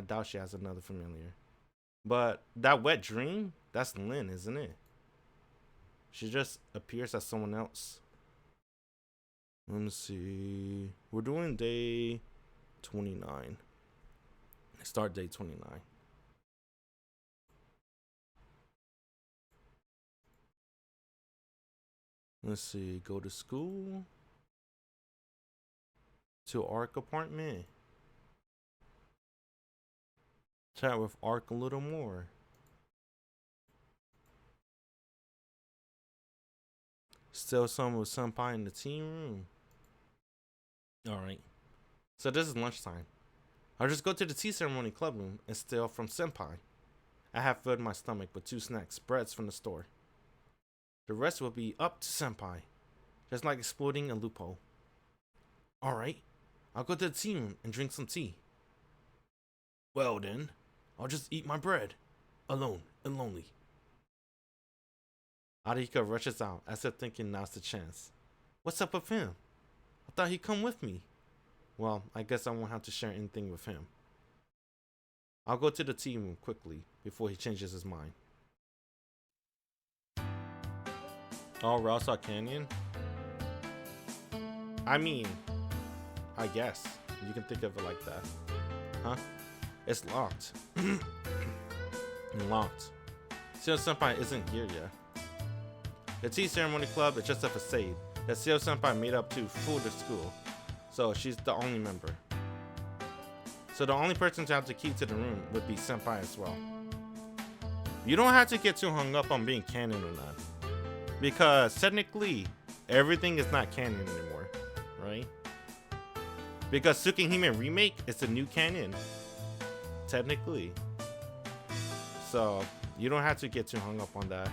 doubt she has another familiar. But that wet dream, that's Len, isn't it? She just appears as someone else. Let me see. We're doing day 29. Start day 29. Let's see. Go to school. To Arc apartment. Chat with Arc a little more. Still some with Senpai in the team room. Alright. So this is lunchtime. I'll just go to the tea ceremony club room and steal from Senpai. I have filled my stomach with 2 snacks, breads from the store. The rest will be up to Senpai. Just like exploding a loophole. Alright. I'll go to the tea room and drink some tea. Well then, I'll just eat my bread. Alone and lonely. Arika rushes out as if thinking now's the chance. What's up with him? I thought he'd come with me. Well, I guess I won't have to share anything with him. I'll go to the tea room quickly before he changes his mind. Oh, Rasa Canyon? I mean, I guess. You can think of it like that. Huh? It's locked. Locked. Seo Senpai isn't here yet. The tea ceremony club is just a facade that Seo Senpai made up to fool the school. So she's the only member. So the only person to have the key to the room would be Senpai as well. You don't have to get too hung up on being canon or not. Because technically, everything is not canon anymore, right? Because Tsukihime Remake is the new canon. Technically. So, you don't have to get too hung up on that.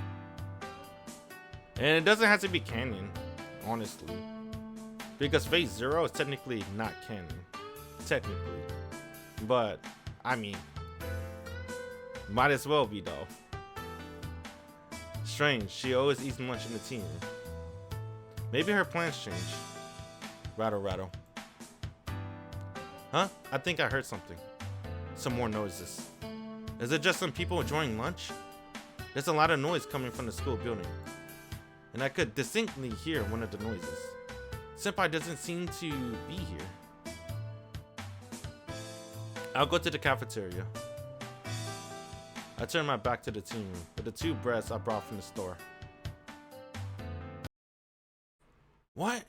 And it doesn't have to be canon, honestly. Because Phase Zero is technically not canon. Technically. But, I mean, might as well be though. Strange, she always eats lunch in the tea room. Maybe her plans change. Rattle, rattle. Huh? I think I heard something. Some more noises. Is it just some people enjoying lunch? There's a lot of noise coming from the school building. And I could distinctly hear one of the noises. Senpai doesn't seem to be here. I'll go to the cafeteria. I turn my back to the tea room with the 2 breads I brought from the store. What?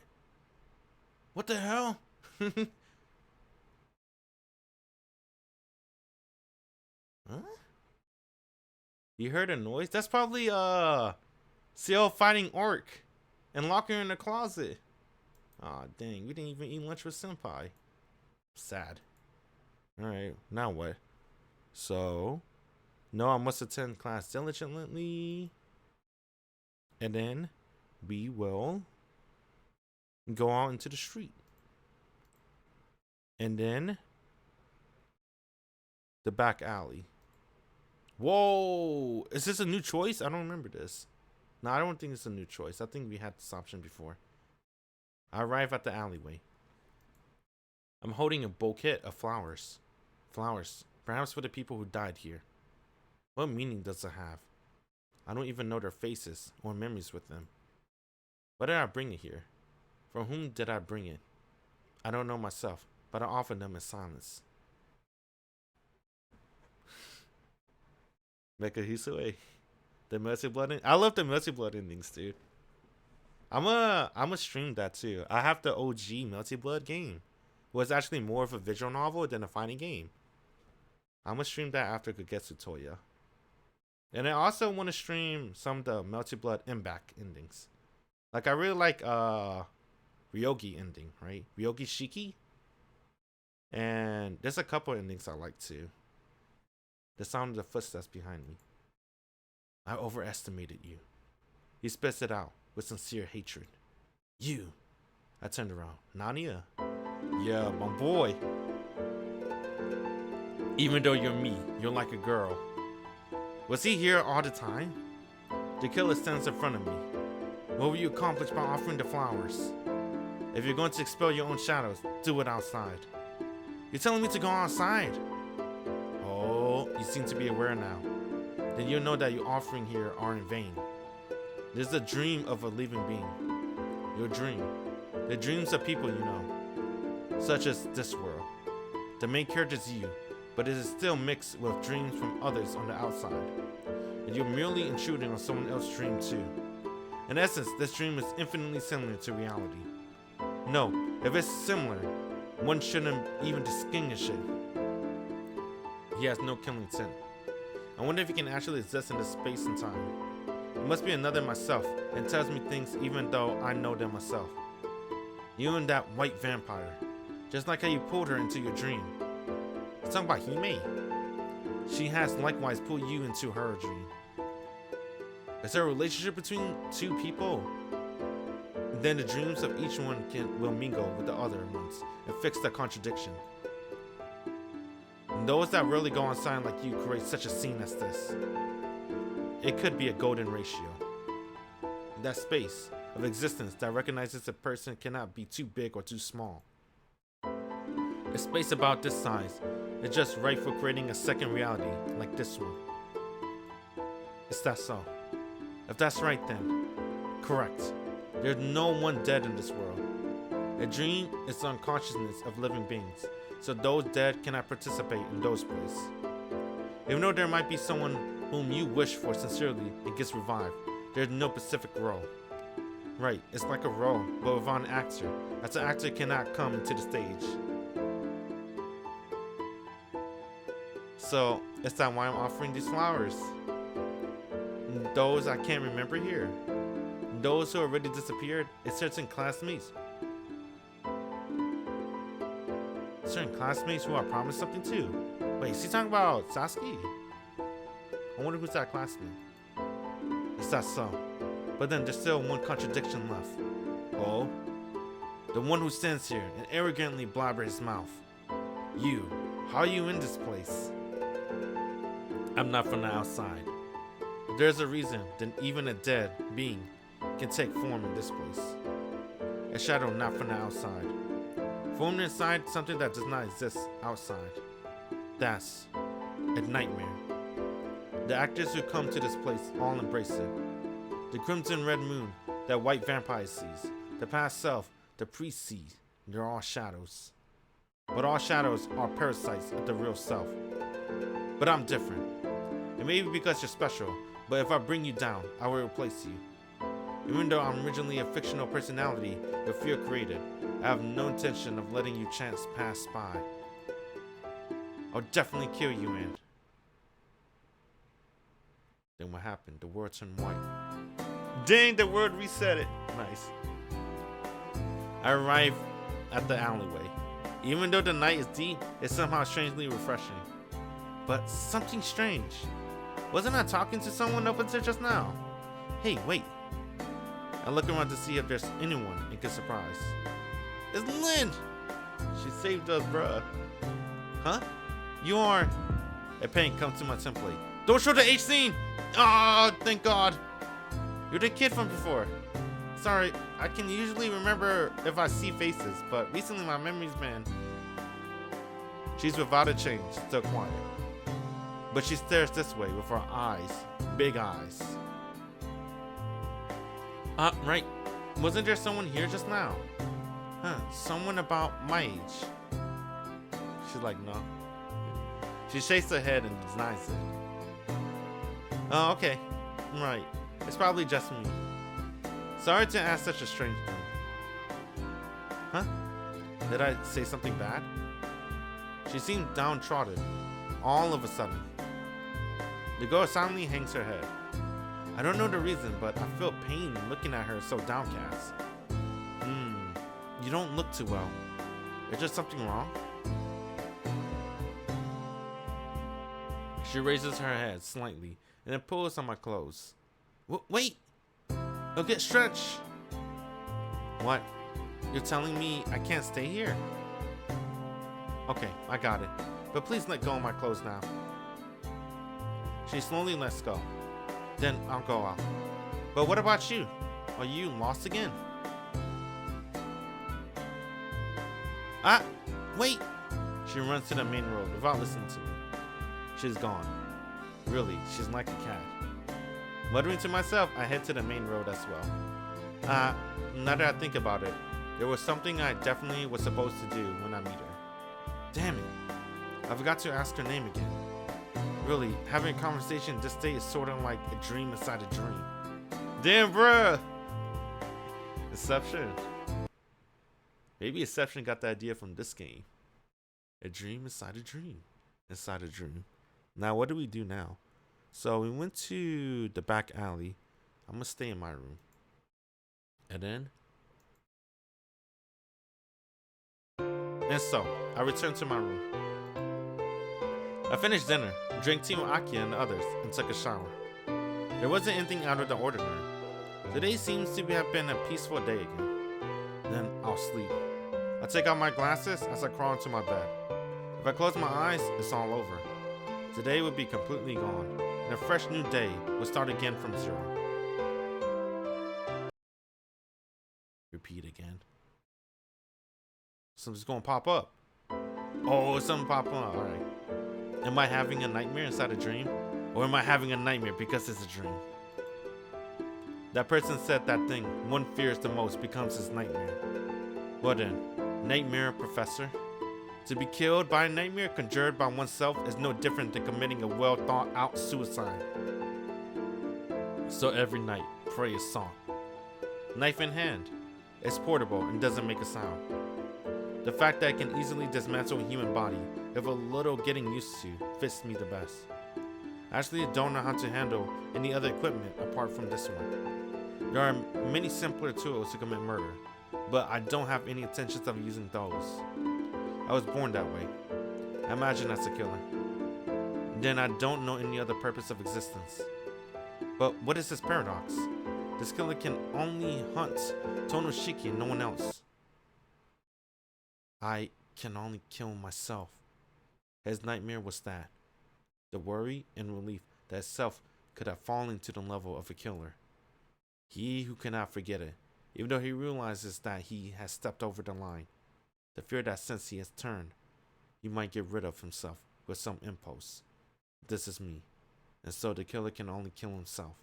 What the hell? Huh? You heard a noise? That's probably Seo fighting Orc and locking her in the closet. Aw, dang, we didn't even eat lunch with Senpai. Sad. Alright, now what? So, no, I must attend class diligently. And then we will go out into the street. And then the back alley. Whoa! Is this a new choice? I don't remember this. No, I don't think it's a new choice. I think we had this option before. I arrive at the alleyway. I'm holding a bouquet of flowers. Flowers, perhaps for the people who died here. What meaning does it have? I don't even know their faces or memories with them. Why did I bring it here? From whom did I bring it? I don't know myself, but I offer them in silence. Mecha Hisue. The Mercy Blood. I love the Mercy Blood endings, dude. I'ma stream that too. I have the OG Melty Blood game. It was actually more of a visual novel than a fighting game. I'ma stream that after Kagetsu Tohya. And I also want to stream some of the Melty Blood and back endings. Like I really like Ryogi ending, right? Ryogi Shiki. And there's a couple endings I like too. The sound of the footsteps behind me. I overestimated you. He spits it out with sincere hatred. You. I turned around. Nanaya. Yeah, my boy. Even though you're me, you're like a girl. Was he here all the time? The killer stands in front of me. What will you accomplish by offering the flowers? If you're going to expel your own shadows, do it outside. You're telling me to go outside? seem to be aware now, then you'll know that your offering here are in vain. This is a dream of a living being. Your dream. The dreams of people you know, such as this world. The main character is you, but it is still mixed with dreams from others on the outside. And you're merely intruding on someone else's dream too. In essence, this dream is infinitely similar to reality. No, if it's similar, one shouldn't even distinguish it. He has no killing sin. I wonder if he can actually exist in this space and time. It must be another myself, and tells me things even though I know them myself. You and that white vampire. Just like how you pulled her into your dream. It's talking about Hime. She has likewise pulled you into her dream. Is there a relationship between two people? Then the dreams of each one will mingle with the other ones and fix that contradiction. And those that really go on sign like you create such a scene as this. It could be a golden ratio. That space of existence that recognizes a person cannot be too big or too small. A space about this size is just right for creating a second reality like this one. Is that so? If that's right then, correct. There's no one dead in this world. A dream is the unconsciousness of living beings, so those dead cannot participate in those places. Even though there might be someone whom you wish for sincerely and gets revived, there's no specific role. Right, it's like a role, but without an actor, as the actor cannot come into the stage. So, is that why I'm offering these flowers? Those I can't remember here. Those who already disappeared, it's certain classmates. Certain classmates who I promised something to. Wait, is he talking about Sasuke? I wonder who's that classmate. Is that so? But then there's still one contradiction left. Oh? The one who stands here and arrogantly blabbers his mouth. You, how are you in this place? I'm not from the outside. If there's a reason, then even a dead being can take form in this place. A shadow not from the outside. Formed inside something that does not exist outside. That's a nightmare. The actors who come to this place all embrace it. The crimson red moon that white vampire sees. The past self, the priest sees. They're all shadows. But all shadows are parasites of the real self. But I'm different. It may be because you're special, but if I bring you down, I will replace you. Even though I'm originally a fictional personality with fear created, I have no intention of letting you chance pass by. I'll definitely kill you, and then what happened? The world turned white. Dang, the world reset it. Nice. I arrive at the alleyway. Even though the night is deep, it's somehow strangely refreshing. But something strange. Wasn't I talking to someone up until just now? Hey, wait. I look around to see if there's anyone and get surprised. It's Len! She saved us, bruh. Huh? You are... A pain comes to my template. Don't show the H scene! Ah, oh, thank God. You're the kid from before. Sorry, I can usually remember if I see faces, but recently my memory's been... She's without a change, still quiet. But she stares this way with her eyes. Big eyes. Right. Wasn't there someone here just now? Huh, someone about my age. She's like, no. She shakes her head and denies it. Oh, okay. Right. It's probably just me. Sorry to ask such a strange thing. Huh? Did I say something bad? She seemed downtrodden, all of a sudden. The girl silently hangs her head. I don't know the reason, but I feel pain looking at her so downcast. You don't look too well. Is there something wrong? She raises her head slightly and then pulls on my clothes. Wait! I'll get stretched! What? You're telling me I can't stay here? Okay, I got it. But please let go of my clothes now. She slowly lets go. Then I'll go out. But what about you? Are you lost again? Wait! She runs to the main road without listening to me. She's gone. Really, she's like a cat. Muttering to myself, I head to the main road as well. Now that I think about it, there was something I definitely was supposed to do when I meet her. Damn it. I forgot to ask her name again. Really, having a conversation this day is sort of like a dream inside a dream. Damn, bruh! Inception. Maybe Inception got the idea from this game. A dream inside a dream. Inside a dream. Now, what do we do now? So, we went to the back alley. I'm gonna stay in my room. And then... And so, I returned to my room. I finished dinner, drank tea with Akia and the others, and took a shower. There wasn't anything out of the ordinary. Today seems to have been a peaceful day again. Then I'll sleep. I take out my glasses as I crawl into my bed. If I close my eyes, it's all over. Today would be completely gone, and a fresh new day will start again from zero. Repeat again. Something's gonna pop up. Oh, something pop up. Alright. Am I having a nightmare inside a dream? Or am I having a nightmare because it's a dream? That person said that thing one fears the most becomes his nightmare. Well then, nightmare professor? To be killed by a nightmare conjured by oneself is no different than committing a well thought out suicide. So every night, pray a song. Knife in hand. It's portable and doesn't make a sound. The fact that it can easily dismantle a human body, if a little getting used to, fits me the best. I actually don't know how to handle any other equipment apart from this one. There are many simpler tools to commit murder, but I don't have any intentions of using those. I was born that way. I imagine that's a killer. Then I don't know any other purpose of existence. But what is this paradox? This killer can only hunt Tohno Shiki and no one else. I can only kill myself. His nightmare was that. The worry and relief that self could have fallen to the level of a killer. He who cannot forget it, even though he realizes that he has stepped over the line. The fear that since he has turned, he might get rid of himself with some impulse. This is me. And so the killer can only kill himself.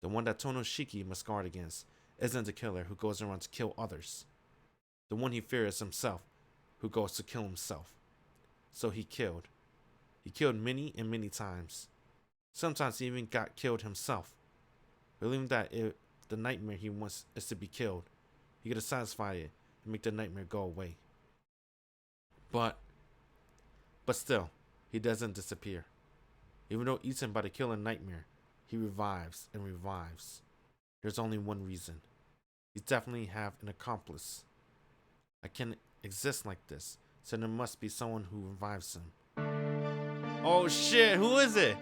The one that Tohno Shiki must guard against isn't the killer who goes around to kill others. The one he fears is himself, who goes to kill himself. So he killed. He killed many and many times. Sometimes he even got killed himself. Believing that if the nightmare he wants is to be killed, he could satisfy it and make the nightmare go away. But still, he doesn't disappear. Even though eaten by the killer nightmare, he revives and revives. There's only one reason. He definitely have an accomplice. I can't exist like this, so there must be someone who revives him. Oh shit, who is it?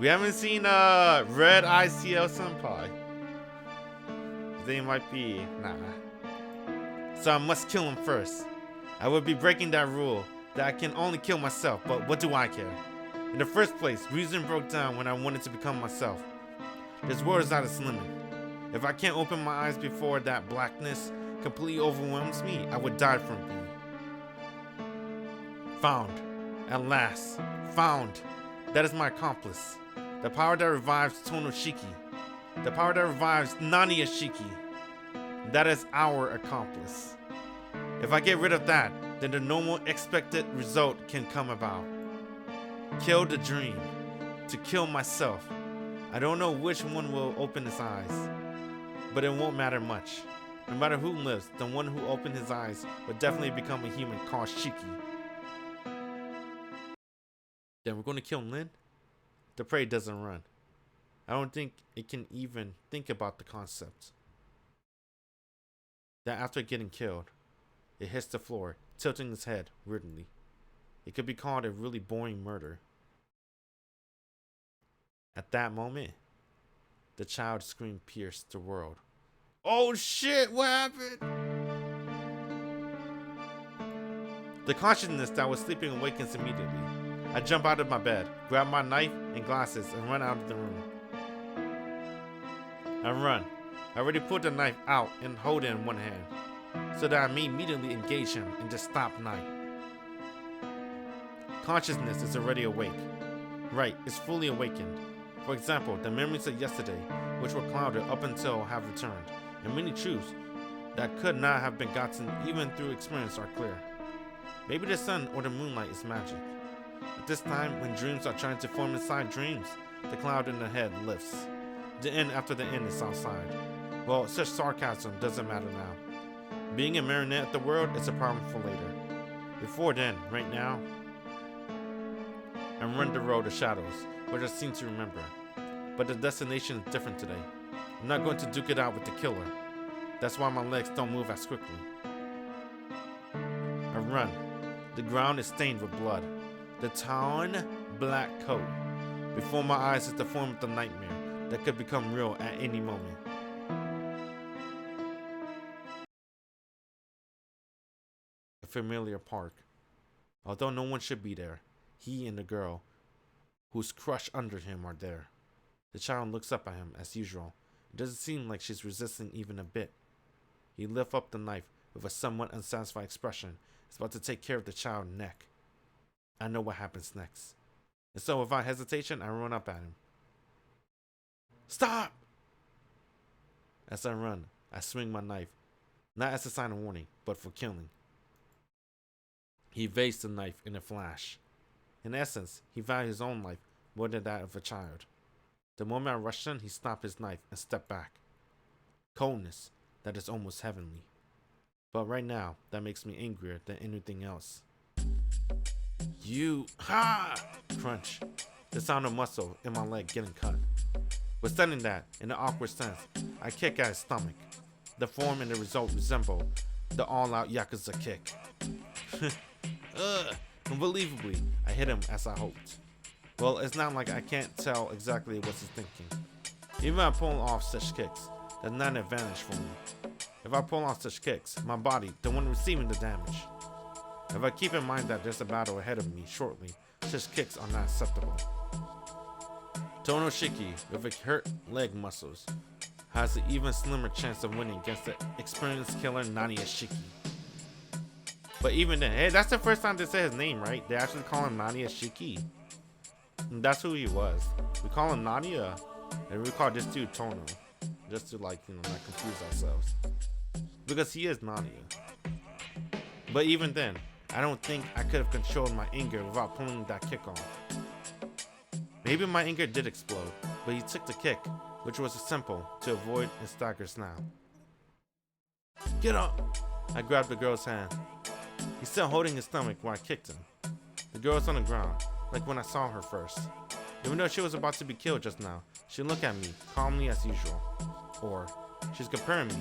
We haven't seen Red ICL Senpai. They might be, nah. So I must kill him first. I would be breaking that rule that I can only kill myself, but what do I care? In the first place, reason broke down when I wanted to become myself. This world is not its limit. If I can't open my eyes before that blackness completely overwhelms me, I would die from being. Found. At last. Found. That is my accomplice. The power that revives Tohno Shiki. The power that revives Nanaya Shiki. That is our accomplice. If I get rid of that, then the normal expected result can come about. Kill the dream. To kill myself. I don't know which one will open his eyes, but it won't matter much. No matter who lives, the one who opened his eyes will definitely become a human called Shiki. Then we're going to kill Len? The prey doesn't run. I don't think it can even think about the concept. That after getting killed, it hits the floor, tilting its head weirdly. It could be called a really boring murder. At that moment, the child's scream pierced the world. Oh shit, what happened? The consciousness that was sleeping awakens immediately. I jump out of my bed, grab my knife and glasses, and run out of the room. I run. I already put the knife out and hold it in one hand, so that I may immediately engage him and just stop Knight. Consciousness is already awake. Right, it's fully awakened. For example, the memories of yesterday, which were clouded up until have returned, and many truths that could not have been gotten even through experience are clear. Maybe the sun or the moonlight is magic. At this time, when dreams are trying to form inside dreams, the cloud in the head lifts. The end after the end is outside. Well, such sarcasm doesn't matter now. Being a marionette of the world is a problem for later. Before then, right now, and run the road of shadows, which I seem to remember. But the destination is different today. I'm not going to duke it out with the killer. That's why my legs don't move as quickly. I run. The ground is stained with blood. The torn black coat. Before my eyes is the form of the nightmare that could become real at any moment. A familiar park. Although no one should be there, he and the girl, who's crushed under him, are there. The child looks up at him as usual. It doesn't seem like she's resisting even a bit. He lifts up the knife with a somewhat unsatisfied expression. He's about to take care of the child's neck. I know what happens next. And so without hesitation, I run up at him. Stop! As I run, I swing my knife, not as a sign of warning, but for killing. He evades the knife in a flash. In essence, he valued his own life more than that of a child. The moment I rushed in, he stopped his knife and stepped back. Coldness that is almost heavenly. But right now, that makes me angrier than anything else. You, ha! Crunch. The sound of muscle in my leg getting cut. Withstanding that, in an awkward sense, I kick at his stomach. The form and the result resemble the all-out Yakuza kick. Unbelievably, I hit him as I hoped. Well, it's not like I can't tell exactly what he's thinking. Even if I pull off such kicks, that's not an advantage for me. If I pull off such kicks, my body, the one receiving the damage. If I keep in mind that there's a battle ahead of me shortly, such kicks are not acceptable. Tohno Shiki, with a hurt leg muscles, has an even slimmer chance of winning against the experienced killer Nanaya Shiki. But even then, hey, that's the first time they say his name, right? They actually call him Nanaya Shiki. And that's who he was. We call him Nanaya, and we call this dude Tohno. Just to not confuse ourselves. Because he is Nanaya. But even then, I don't think I could have controlled my anger without pulling that kick off. Maybe my anger did explode, but he took the kick, which was simple to avoid and staggers now. Get up! I grabbed the girl's hand. He's still holding his stomach while I kicked him. The girl's on the ground, like when I saw her first. Even though she was about to be killed just now, she looked at me, calmly as usual. Or, she's comparing me,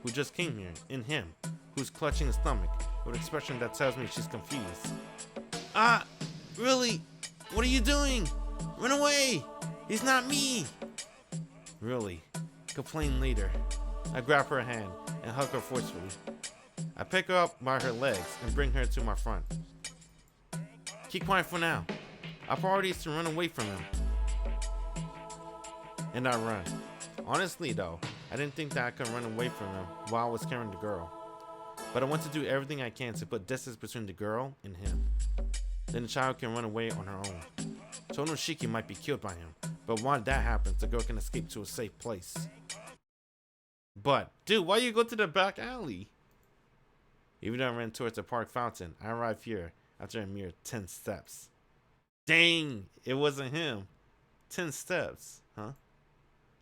who just came here, and him, who's clutching his stomach, with an expression that tells me she's confused. Ah! Really? What are you doing? Run away! He's not me! Really? Complain later. I grab her hand and hug her forcefully. I pick her up by her legs and bring her to my front. Keep quiet for now. Our priority is to run away from him. And I run. Honestly though, I didn't think that I could run away from him while I was carrying the girl. But I want to do everything I can to put distance between the girl and him. Then the child can run away on her own. Tohno Shiki might be killed by him, but while that happens, the girl can escape to a safe place. But, dude, why you go to the back alley? Even though I ran towards the park fountain, I arrived here after a mere 10 steps. Dang, it wasn't him. 10 steps, huh?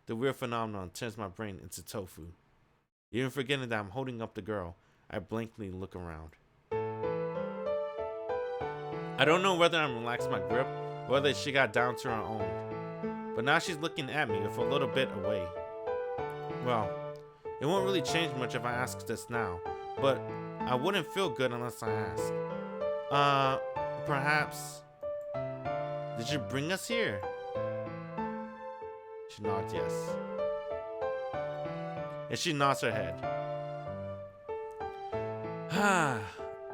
The weird phenomenon turns my brain into tofu. Even forgetting that I'm holding up the girl, I blankly look around. I don't know whether I'm relaxing my grip or whether she got down to her own. But now she's looking at me with a little bit away. Well, it won't really change much if I ask this now, but I wouldn't feel good unless I ask. Perhaps... Did you bring us here? She nods yes. And she nods her head.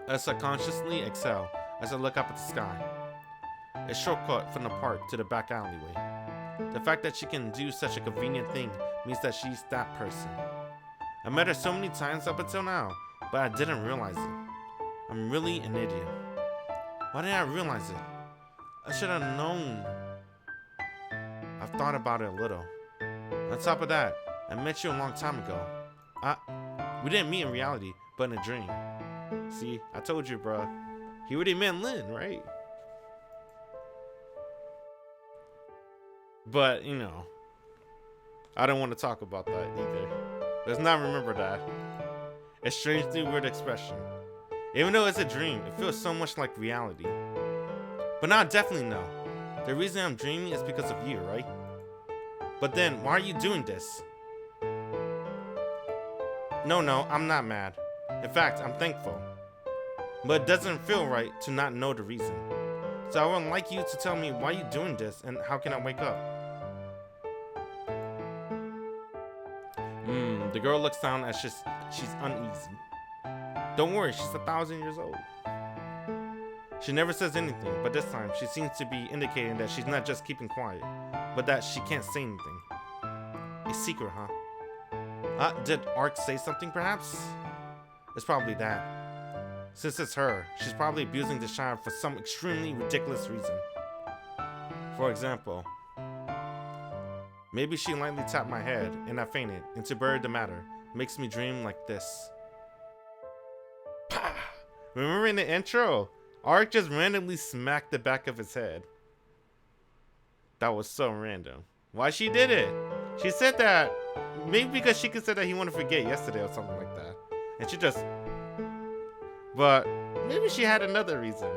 As I consciously exhale as I look up at the sky. A shortcut from the park to the back alleyway. The fact that she can do such a convenient thing means that she's that person. I met her so many times up until now, but I didn't realize it. I'm really an idiot. Why didn't I realize it? I should have known. I've thought about it a little. On top of that, I met you a long time ago. We didn't meet in reality, but in a dream. See, I told you, bruh. He already meant Len, right? But, you know, I don't want to talk about that either. Let's not remember that. A strangely weird expression. Even though it's a dream, it feels so much like reality. But now I definitely know. The reason I'm dreaming is because of you, right? But then, why are you doing this? No, I'm not mad. In fact, I'm thankful. But it doesn't feel right to not know the reason. So I would like you to tell me why you're doing this and how can I wake up? The girl looks down as she's uneasy. Don't worry, she's 1,000 years old. She never says anything, but this time she seems to be indicating that she's not just keeping quiet, but that she can't say anything. A secret, huh? Did Ark say something perhaps? It's probably that. Since it's her, she's probably abusing the child for some extremely ridiculous reason. For example, maybe she lightly tapped my head and I fainted, and to bury the matter, makes me dream like this. Pah! Remember in the intro, Ark just randomly smacked the back of his head. That was so random. Why she did it? She said that maybe because she considered that he wanted to forget yesterday or something like that. And she just... But maybe she had another reason.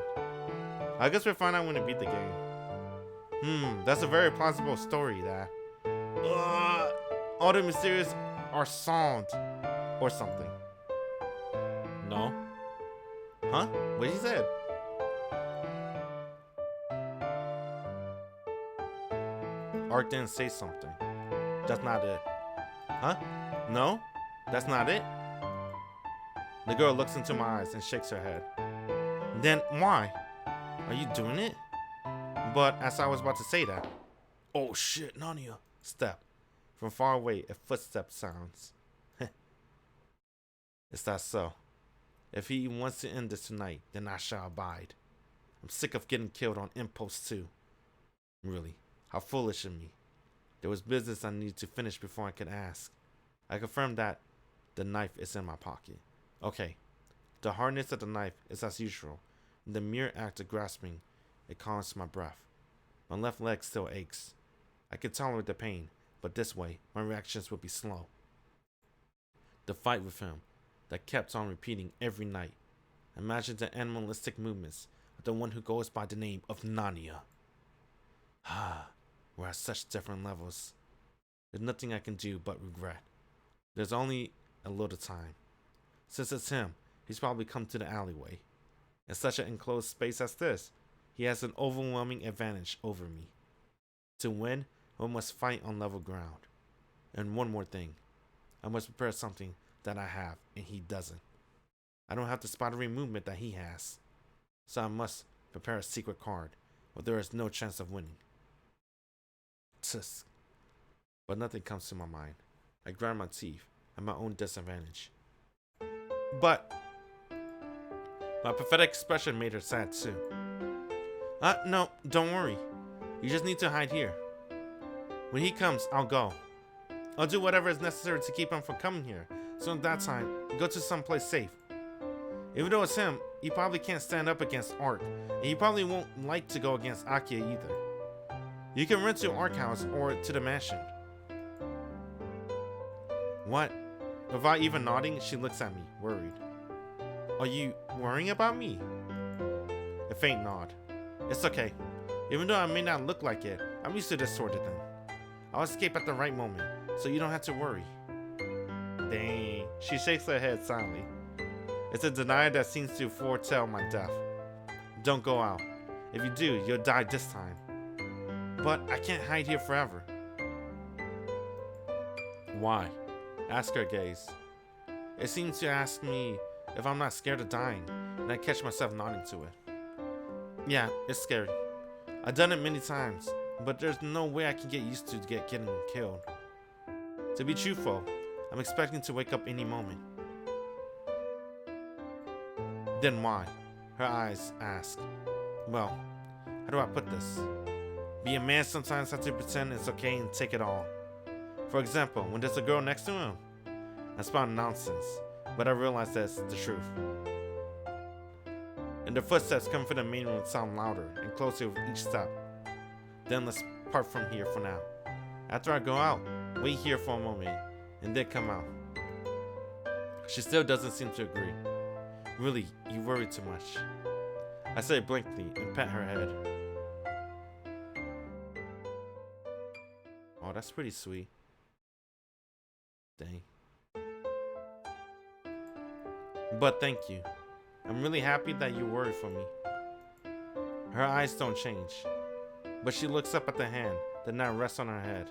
I guess we'll find out when we beat the game. That's a very plausible story, that. All the mysterious are sound or something. No? Huh? What he said? Ark didn't say something. That's not it. Huh? No? That's not it? The girl looks into my eyes and shakes her head. Then why? Are you doing it? But as I was about to say that, oh shit, Nanaya. Step. From far away, a footstep sounds. Is that so? If he wants to end this tonight, then I shall abide. I'm sick of getting killed on impulse too. Really, how foolish of me. There was business I needed to finish before I could ask. I confirmed that the knife is in my pocket. Okay, the hardness of the knife is as usual. In the mere act of grasping, it calms my breath. My left leg still aches. I can tolerate the pain, but this way, my reactions will be slow. The fight with him that kept on repeating every night. Imagine the animalistic movements of the one who goes by the name of Nanaya. We're at such different levels. There's nothing I can do but regret. There's only a little time. Since it's him, he's probably come to the alleyway. In such an enclosed space as this, he has an overwhelming advantage over me. To win, one must fight on level ground. And one more thing. I must prepare something that I have and he doesn't. I don't have the spidery movement that he has. So I must prepare a secret card, or there is no chance of winning. Tisk. But nothing comes to my mind. I grind my teeth at my own disadvantage. But my pathetic expression made her sad too. No, don't worry. You just need to hide here. When he comes, I'll go. I'll do whatever is necessary to keep him from coming here. So at that time, go to someplace safe. Even though it's him, he probably can't stand up against Ark, and he probably won't like to go against Akia either. You can rent to Ark House or to the mansion. What? Without even nodding, she looks at me, worried. Are you worrying about me? A faint nod. It's okay. Even though I may not look like it, I'm used to this sort of thing. I'll escape at the right moment, so you don't have to worry. Dang. She shakes her head silently. It's a denial that seems to foretell my death. Don't go out. If you do, you'll die this time. But I can't hide here forever. Why? Ask her gaze. It seems to ask me if I'm not scared of dying, and I catch myself nodding to it. Yeah, it's scary. I've done it many times, but there's no way I can get used to getting killed. To be truthful, I'm expecting to wake up any moment. Then why? Her eyes ask. Well, how do I put this? Being a man sometimes has to pretend it's okay and take it all. For example, when there's a girl next to him, I spout nonsense, but I realize that's the truth. And the footsteps coming from the main room sound louder and closer with each step. Then let's part from here for now. After I go out, wait here for a moment, and then come out. She still doesn't seem to agree. Really, you worry too much. I say blankly and pat her head. Oh, that's pretty sweet. Dang. But thank you. I'm really happy that you worry for me. Her eyes don't change, but she looks up at the hand that now rests on her head.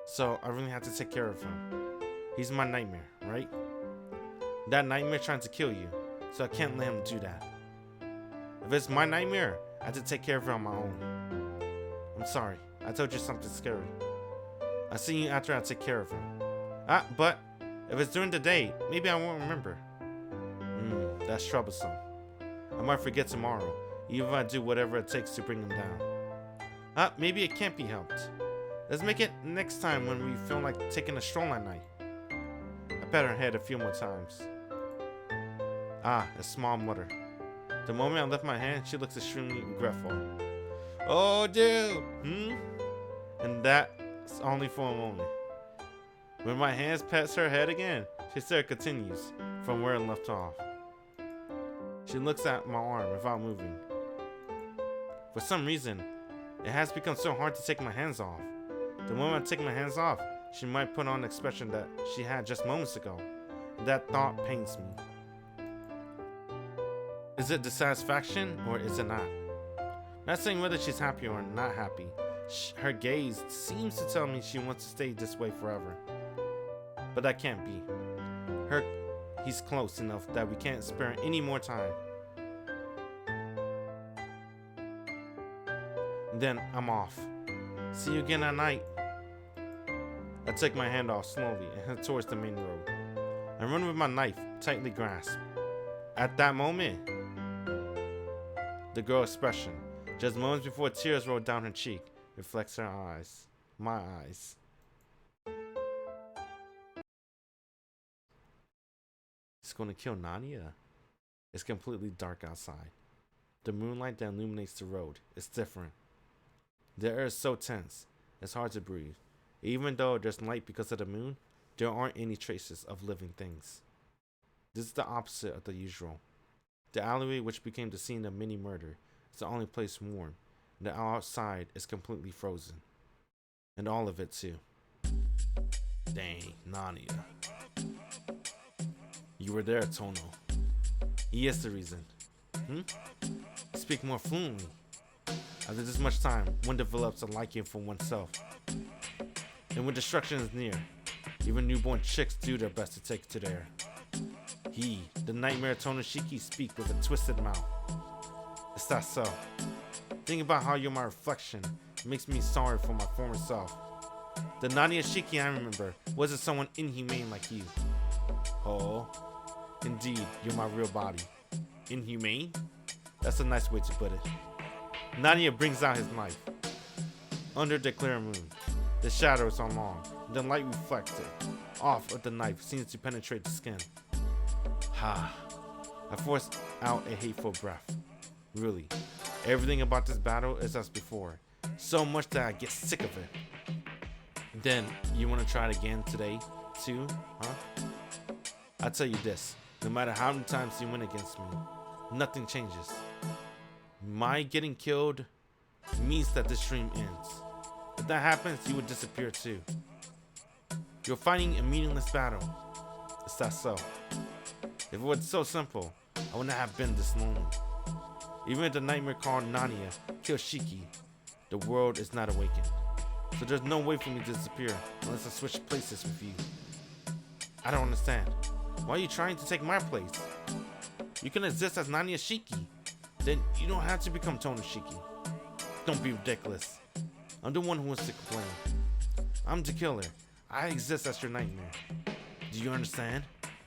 So I really have to take care of him. He's my nightmare, right? That nightmare trying to kill you, so I can't let him do that. If it's my nightmare, I have to take care of it on my own. I'm sorry, I told you something scary. I'll see you after I take care of him. But if it's during the day, maybe I won't remember. That's troublesome. I might forget tomorrow, even if I do whatever it takes to bring him down. Maybe it can't be helped. Let's make it next time when we feel like taking a stroll at night. I pat her head a few more times. A small mutter. The moment I lift my hand, she looks extremely regretful. Oh, dude! And that's only for a moment. When my hands pats her head again, she still continues from where it left off. She looks at my arm without moving. For some reason, it has become so hard to take my hands off. The moment I take my hands off, she might put on an expression that she had just moments ago. That thought pains me. Is it dissatisfaction or is it not? Not saying whether she's happy or not happy. Her gaze seems to tell me she wants to stay this way forever. But that can't be. He's close enough that we can't spare any more time. Then I'm off. See you again at night. I take my hand off slowly and head towards the main road. I run with my knife tightly grasped. At that moment, the girl's expression, just moments before tears roll down her cheek, reflects her eyes. My eyes. He's gonna kill Nanaya. It's completely dark outside. The moonlight that illuminates the road is different. The air is so tense, it's hard to breathe. Even though there's light because of the moon, there aren't any traces of living things. This is the opposite of the usual. The alleyway, which became the scene of many murder, is the only place warm. The outside is completely frozen. And all of it too. Dang, Nanaya. You were there, Tohno. He is the reason. Speak more fluently. After this much time, one develops a liking for oneself. And when destruction is near, even newborn chicks do their best to take it to the air. He, the nightmare Tohno Shiki, speak with a twisted mouth. Is that so? Thinking about how you're my reflection makes me sorry for my former self. The Nanaya Shiki I remember wasn't someone inhumane like you. Oh, indeed, you're my real body. Inhumane? That's a nice way to put it. Nanaya brings out his knife. Under the clear moon, the shadows are long, and the light reflected off of the knife seems to penetrate the skin. I forced out a hateful breath. Really, everything about this battle is as before, so much that I get sick of it. Then, you want to try it again today, too, huh? I'll tell you this, no matter how many times you win against me, nothing changes. My getting killed means that this dream ends. If that happens, you would disappear too. You're fighting a meaningless battle. Is that so? If it was so simple, I would not have been this lonely. Even if the nightmare called Nanaya kills Shiki, the world is not awakened. So there's no way for me to disappear unless I switch places with you. I don't understand. Why are you trying to take my place? You can exist as Nanaya Shiki. Then you don't have to become Tohno Shiki. Don't be ridiculous. I'm the one who wants to complain. I'm the killer. I exist as your nightmare. Do you understand?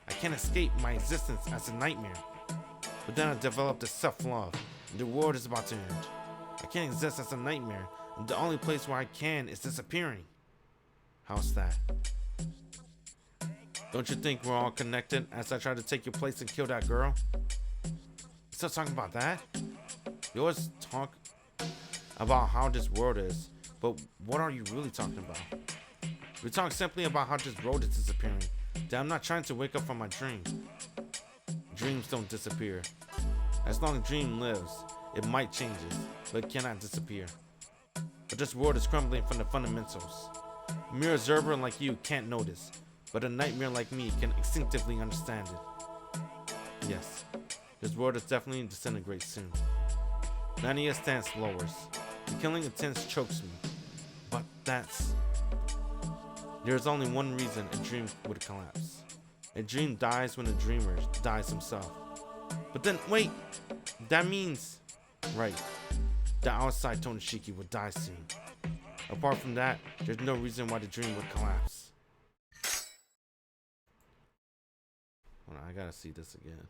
I can't escape my existence as a nightmare. But then I developed a self-love, and the world is about to end. I can't exist as a nightmare, and the only place where I can is disappearing. How's that? Don't you think we're all connected as I try to take your place and kill that girl? You still talking about that? You always talk about how this world is, but what are you really talking about? We talk simply about how this world is disappearing. That I'm not trying to wake up from my dream. Dreams don't disappear. As long as dream lives, it might change, but it cannot disappear. But this world is crumbling from the fundamentals. A mere observer like you can't notice, but a nightmare like me can instinctively understand it. Yes, this world is definitely disintegrate soon. Nanaya's stance lowers. The killing intense chokes me. But there's only one reason a dream would collapse. A dream dies when a dreamer dies himself. But then, wait, that means, right, the outside Tonoshiki would die soon. Apart from that, there's no reason why the dream would collapse. Hold on, I gotta see this again.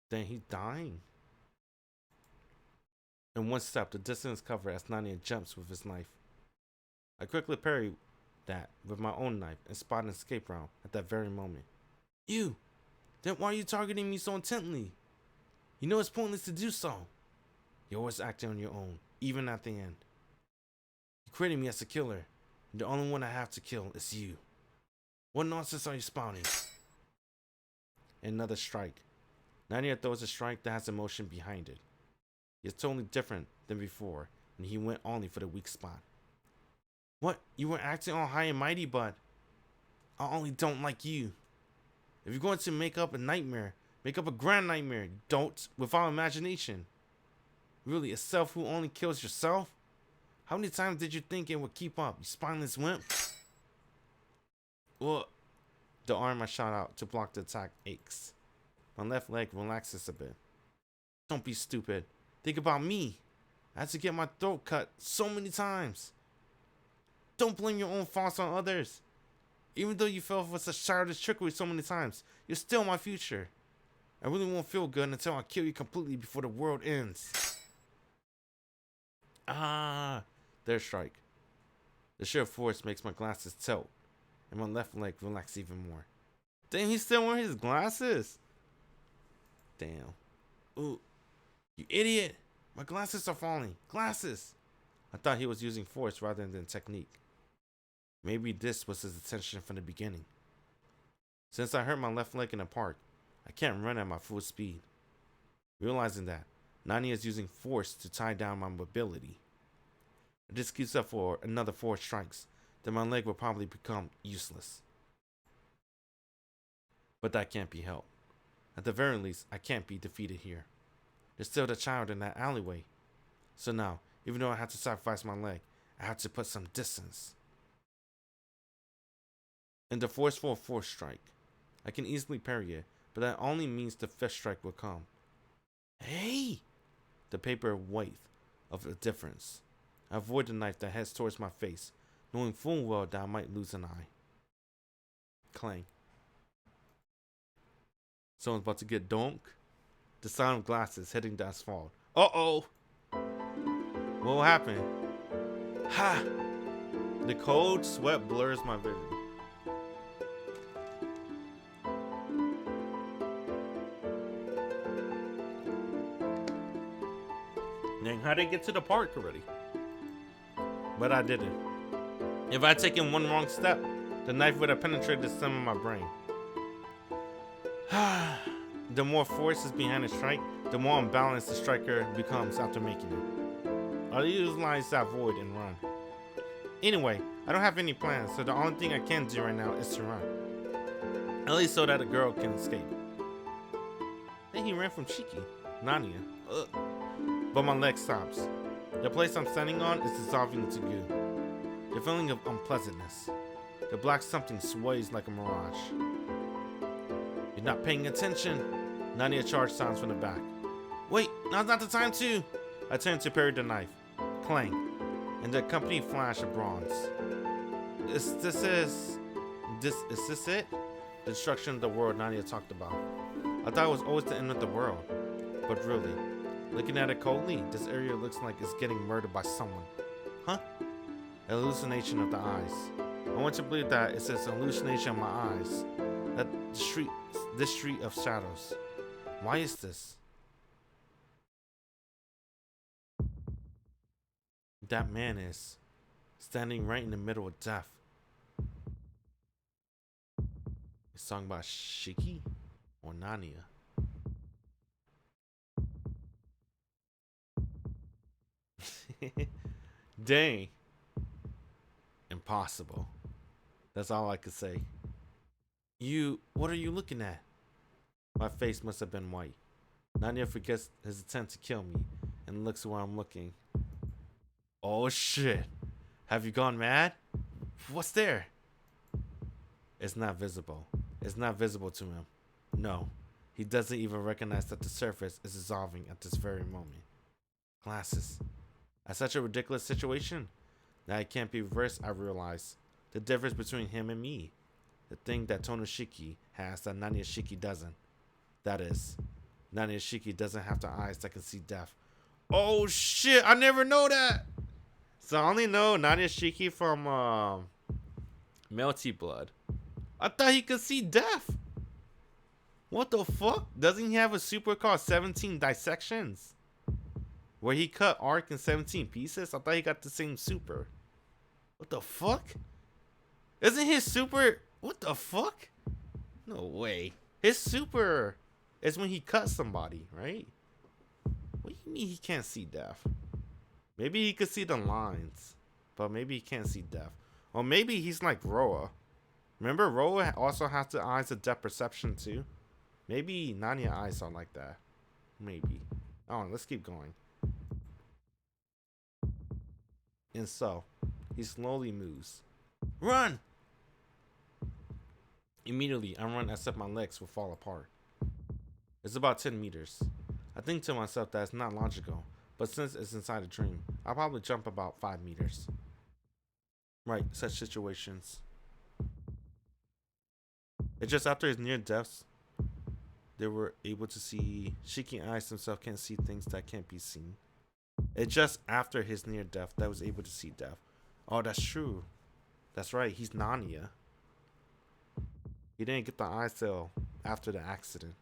Dang, he's dying. In one step, the distance is covered as Nanaya jumps with his knife. I quickly parry that with my own knife and spot an escape route at that very moment. You! Then why are you targeting me so intently? You know it's pointless to do so. You're always acting on your own, even at the end. You created me as a killer, and the only one I have to kill is you. What nonsense are you spouting? Another strike. Nanaya throws a strike that has emotion behind it. It's totally different than before, and he went only for the weak spot. What? You were acting all high and mighty, but I only don't like you. If you're going to make up a nightmare, make up a grand nightmare. Don't without imagination. Really, a self who only kills yourself? How many times did you think it would keep up, you spineless wimp? Well, the arm I shot out to block the attack aches. My left leg relaxes a bit. Don't be stupid. Think about me. I had to get my throat cut so many times. Don't blame your own faults on others. Even though you fell for such childish trickery so many times, you're still my future. I really won't feel good until I kill you completely before the world ends. Their strike. The sheer force makes my glasses tilt, and my left leg relax even more. Damn, he's still wearing his glasses. Damn. Ooh, you idiot. My glasses are falling. Glasses. I thought he was using force rather than technique. Maybe this was his intention from the beginning. Since I hurt my left leg in the park, I can't run at my full speed. Realizing that, Nanaya is using force to tie down my mobility. If this keeps up for another 4 strikes, then my leg will probably become useless. But that can't be helped. At the very least, I can't be defeated here. There's still the child in that alleyway. So now, even though I had to sacrifice my leg, I had to put some distance. In the forceful 4th strike, I can easily parry it, but that only means the 5th strike will come. Hey! The paper weight of the difference. I avoid the knife that heads towards my face, knowing full well that I might lose an eye. Clang. Someone's about to get donk. The sound of glasses hitting the asphalt. Uh-oh! What will happen? Ha! The cold sweat blurs my vision. Dang, how'd I get to the park already? But I didn't. If I had taken one wrong step, the knife would have penetrated the stem of my brain. The more force is behind a strike, the more unbalanced the striker becomes after making it. I'll utilize that void and run. Anyway, I don't have any plans, so the only thing I can do right now is to run. At least so that a girl can escape. Then he ran from Shiki, Nanaya. Ugh. But my leg stops. The place I'm standing on is dissolving into goo. The feeling of unpleasantness. The black something sways like a mirage. You're not paying attention. Nanaya charge sounds from the back. Wait, now's not the time to. I turn to parry the knife. Clang. And the accompanying flash of bronze. Is this it? The destruction of the world Nanaya talked about. I thought it was always the end of the world. But really, Looking at it coldly, this area looks like it's getting murdered by someone. Huh? Hallucination of the eyes. I want to believe that it's an hallucination of my eyes. That this street of shadows. Why is this? That man is standing right in the middle of death. He's talking about Shiki or Nanaya. Dang. Impossible. That's all I could say. What are you looking at? My face must have been white. Nanaya forgets his attempt to kill me and looks where I'm looking. Oh shit. Have you gone mad? What's there? It's not visible. It's not visible to him. No. He doesn't even recognize that the surface is dissolving at this very moment. Glasses. At such a ridiculous situation that it can't be reversed, I realize the difference between him and me. The thing that Tohno Shiki has that Nanaya Shiki doesn't. That is, Nanaya Shiki doesn't have the eyes that can see death. Oh shit, I never know that. So I only know Nanaya Shiki from Melty Blood. I thought he could see death. What the fuck? Doesn't he have a super called 17 Dissections? Where he cut Arc in 17 pieces? I thought he got the same super. What the fuck? Isn't his super... What the fuck? No way. His super is when he cuts somebody, right? What do you mean he can't see death? Maybe he could see the lines, but maybe he can't see death. Or maybe he's like Roa. Remember, Roa also has the eyes of depth perception too. Maybe Nanaya eyes are like that. Maybe. Oh, let's keep going. And so, he slowly moves. Run! Immediately, I run as if my legs will fall apart. It's about 10 meters. I think to myself that it's not logical, but since it's inside a dream, I'll probably jump about 5 meters. Right, such situations. It's just after his near deaths, they were able to see. Shiki eyes himself can't see things that can't be seen. It's just after his near death that was able to see death. Oh, that's true. That's right, he's Nanaya. He didn't get the eye cell after the accident.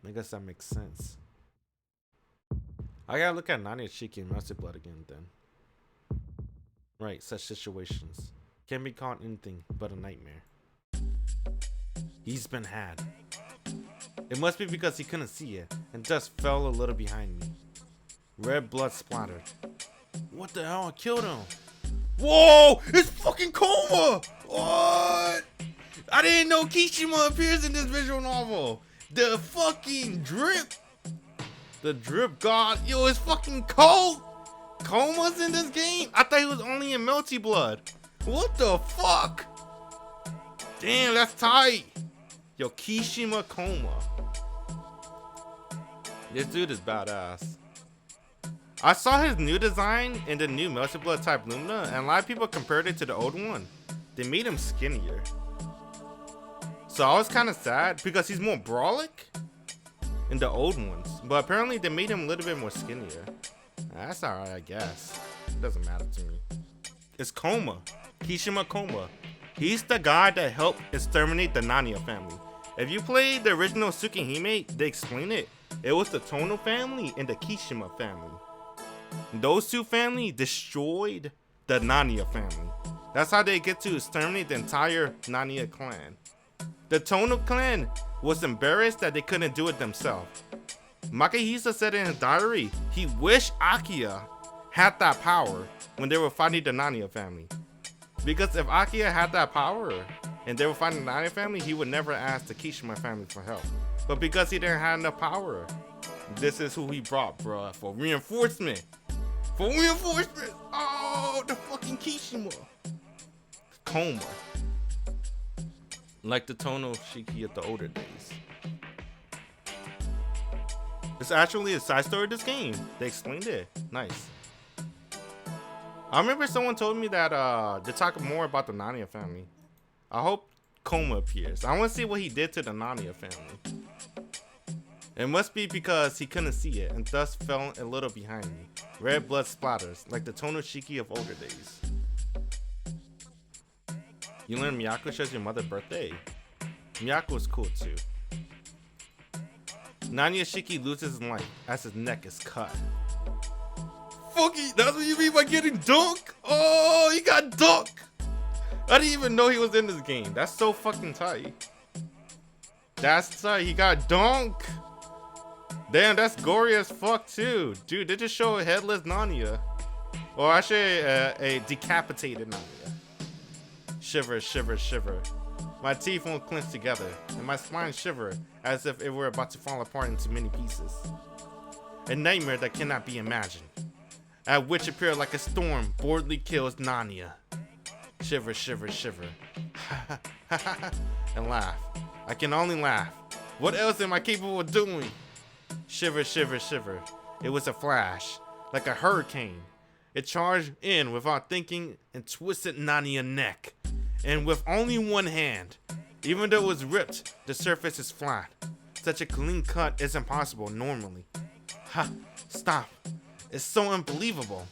I guess that makes sense. I gotta look at Nanaya Shiki and Melted Blood again then. Right, such situations. Can't be called anything but a nightmare. He's been had. It must be because he couldn't see it and just fell a little behind me. Red blood splattered. What the hell? I killed him. Whoa! It's fucking Kouma! What? I didn't know Kishima appears in this visual novel. The fucking drip. The drip god. Yo, it's fucking cold. Kouma's in this game? I thought he was only in Melty Blood. What the fuck? Damn, that's tight. Yo, Kishima Kouma. This dude is badass. I saw his new design in the new Melted Blood type Lumina, and a lot of people compared it to the old one. They made him skinnier. So I was kind of sad because he's more brawlic in the old ones. But apparently they made him a little bit more skinnier. That's alright, I guess. It doesn't matter to me. It's Kouma. Kishima Kouma. He's the guy that helped exterminate the Nanaya family. If you played the original Tsukihime, they explain it. It was the Tohno family and the Kishima family. Those two families destroyed the Nanaya family. That's how they get to exterminate the entire Nanaya clan. The Tohno clan was embarrassed that they couldn't do it themselves. Makihisa said in his diary, he wished Akiya had that power when they were fighting the Nanaya family. Because if Akiya had that power and they were fighting the Nanaya family, he would never ask the Kishima family for help. But because he didn't have enough power, this is who he brought, bruh, for reinforcement. For reinforcement! Oh, the fucking Kishima. Kouma. Like the Tohno Shiki of the older days. It's actually a side story of this game. They explained it. Nice. I remember someone told me that they talk more about the Nanaya family. I hope Kouma appears. I want to see what he did to the Nanaya family. It must be because he couldn't see it and thus fell a little behind me. Red blood splatters, like the Tohno Shiki of older days. You learned Miyako shares your mother's birthday? Miyako is cool too. Nanaya Shiki loses his life as his neck is cut. Fucky, that's what you mean by getting dunk? Oh, he got dunk! I didn't even know he was in this game. That's so fucking tight. That's tight, he got dunk! Damn, that's gory as fuck too. Dude, they just show a headless Nanaya. Or actually, a decapitated Nanaya. Shiver, shiver, shiver. My teeth won't clench together, and my spine shiver as if it were about to fall apart into many pieces. A nightmare that cannot be imagined. At which appear like a storm boldly kills Nanaya. Shiver, shiver, shiver. And laugh. I can only laugh. What else am I capable of doing? Shiver, shiver, shiver. It was a flash, like a hurricane. It charged in without thinking and twisted Nanaya's neck. And with only one hand. Even though it was ripped, the surface is flat. Such a clean cut is impossible normally. Ha! Stop. It's so unbelievable.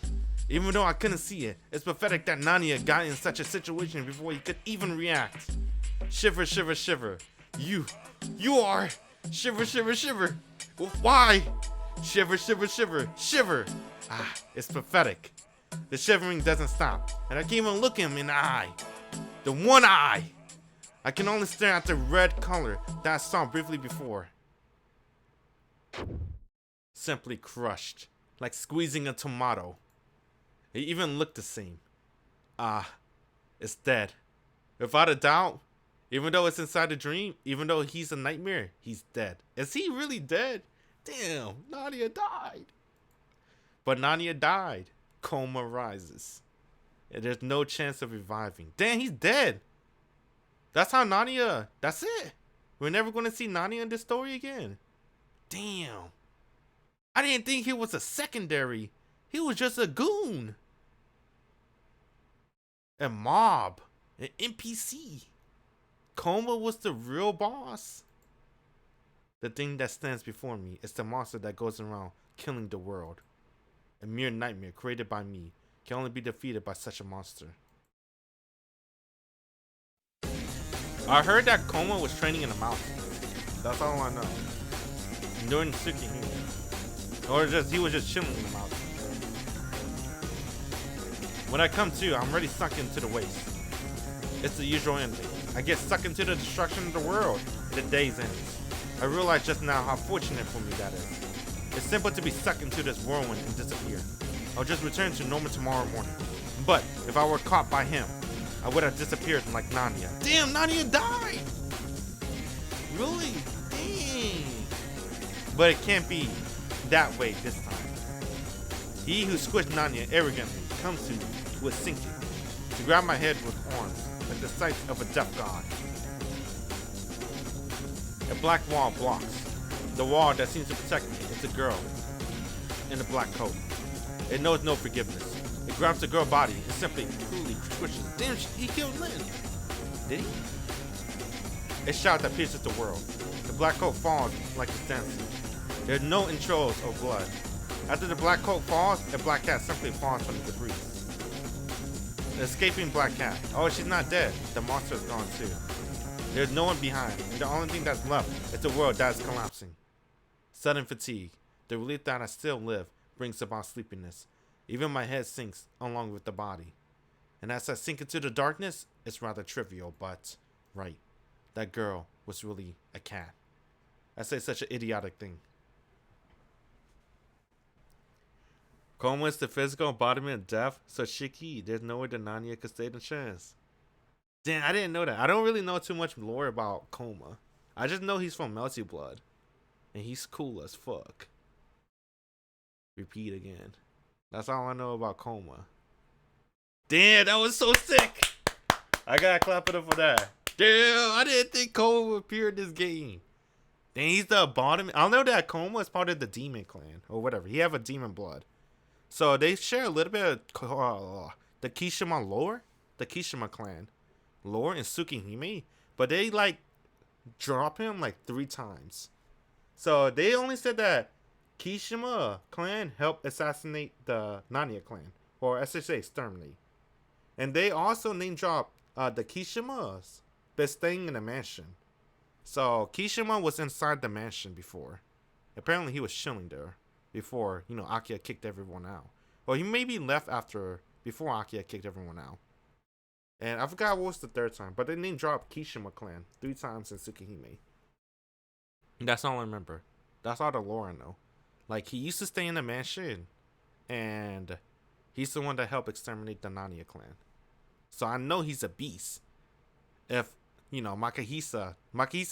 Even though I couldn't see it, it's pathetic that Nanaya got in such a situation before he could even react. Shiver, shiver, shiver. You are. Shiver, shiver, shiver. Why? Shiver, shiver, shiver, shiver. Ah, it's pathetic. The shivering doesn't stop, and I can't even look him in the eye. The one eye. I can only stare at the red color that I saw briefly before. Simply crushed, like squeezing a tomato. It even looked the same. Ah, it's dead. Without a doubt, even though it's inside the dream, even though he's a nightmare, he's dead. Is he really dead? Damn, Nanaya died. But Nanaya died. Kouma rises. And there's no chance of reviving. Damn, he's dead. That's how Nanaya, that's it. We're never going to see Nanaya in this story again. Damn. I didn't think he was a secondary. He was just a goon. A mob. An NPC. Kouma was the real boss. The thing that stands before me is the monster that goes around killing the world. A mere nightmare created by me can only be defeated by such a monster. I heard that Kouma was training in the mountains. That's all I know. During Tsukihime. Or just he was just chilling in the mountains. When I come to, I'm already sunk into the waste. It's the usual ending. I get sucked into the destruction of the world. The day's ends. I realize just now how fortunate for me that is. It's simple to be sucked into this whirlwind and disappear. I'll just return to normal tomorrow morning. But if I were caught by him, I would have disappeared like Nanaya. Damn, Nanaya died! Really? Dang. But it can't be that way this time. He who squished Nanaya arrogantly comes to me with sinking, to grab my head with arms, like the sight of a deaf god. A black wall blocks. The wall that seems to protect me is a girl in a black coat. It knows no forgiveness. It grabs the girl's body and simply cruelly squishes. Damn, he killed Len. Did he? A shout that pierces the world. The black coat falls like it's dancing. There are no entrails or blood. After the black coat falls, a black cat simply falls from the debris. The escaping black cat. Oh, she's not dead. The monster is gone too. There's no one behind, and the only thing that's left is the world that is collapsing. Sudden fatigue. The relief that I still live brings about sleepiness. Even my head sinks along with the body. And as I sink into the darkness, it's rather trivial, but right. That girl was really a cat. I say such an idiotic thing. Kouma is the physical embodiment of death, so Shiki, there's no way that Nanaya could stay the chance. Damn, I didn't know that. I don't really know too much lore about Kouma. I just know he's from Melty Blood. And he's cool as fuck. Repeat again. That's all I know about Kouma. Damn, that was so sick! I gotta clap it up for that. Damn, I didn't think Kouma would appear in this game. Damn, he's the bottom. I know that Kouma is part of the demon clan. Or whatever. He have a demon blood. So they share a little bit of the Kishima lore. The Kishima clan lore in Tsukihime. But they like drop him like 3 times. So they only said that Kishima clan helped assassinate the Nanaya clan, or as they say, exterminate. And they also name dropped the Kishimas, but staying in a mansion. So Kishima was inside the mansion before. Apparently he was chilling there before, Akia kicked everyone out. Well, he maybe left before Akia kicked everyone out. And I forgot what was the third time, but they name dropped Kishima clan 3 times in Tsukihime. That's all I remember. That's all the lore I know. Like, he used to stay in the mansion, and he's the one that helped exterminate the Nanaya clan. So I know he's a beast. If, Makahisa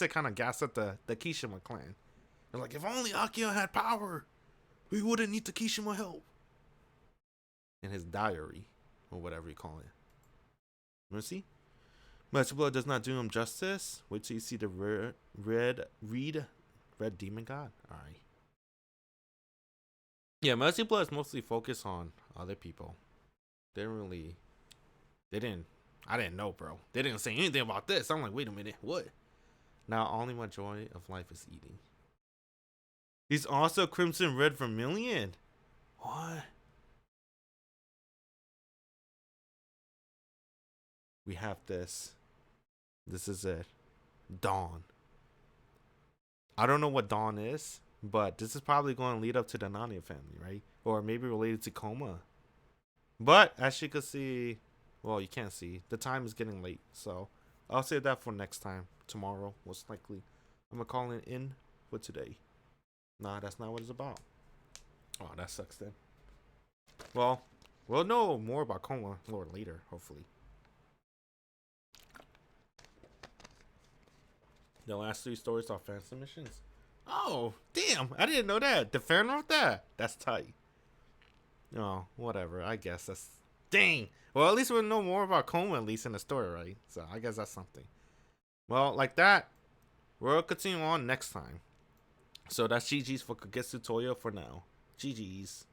kind of gassed up the Kishima clan. They're like, if only Akia had power, we wouldn't need the Kishima help. In his diary, or whatever you call it. Mercy? Much blood does not do him justice. Wait till you see the red demon god. Alright. Yeah, Mercy Blood is mostly focused on other people. I didn't know, bro. They didn't say anything about this. I'm like, wait a minute, what? Now only my joy of life is eating. He's also Crimson Red Vermilion. What? We have this. This is it. Dawn. I don't know what Dawn is, but this is probably going to lead up to the Nanaya family, right? Or maybe related to Kouma. But as you can see, well, you can't see. The time is getting late, so I'll save that for next time. Tomorrow, most likely. I'm going to call it in for today. Nah, that's not what it's about. Oh, that sucks then. Well, we'll know more about Kouma lore later, hopefully. The last 3 stories are fan submissions. Oh, damn. I didn't know that. The fan wrote that. That's tight. Oh, whatever. I guess that's... Dang. Well, at least we'll know more about Kouma, at least in the story, right? So, I guess that's something. Well, like that, we'll continue on next time. So, that's GG's for Kagetsu Tohya for now. GG's.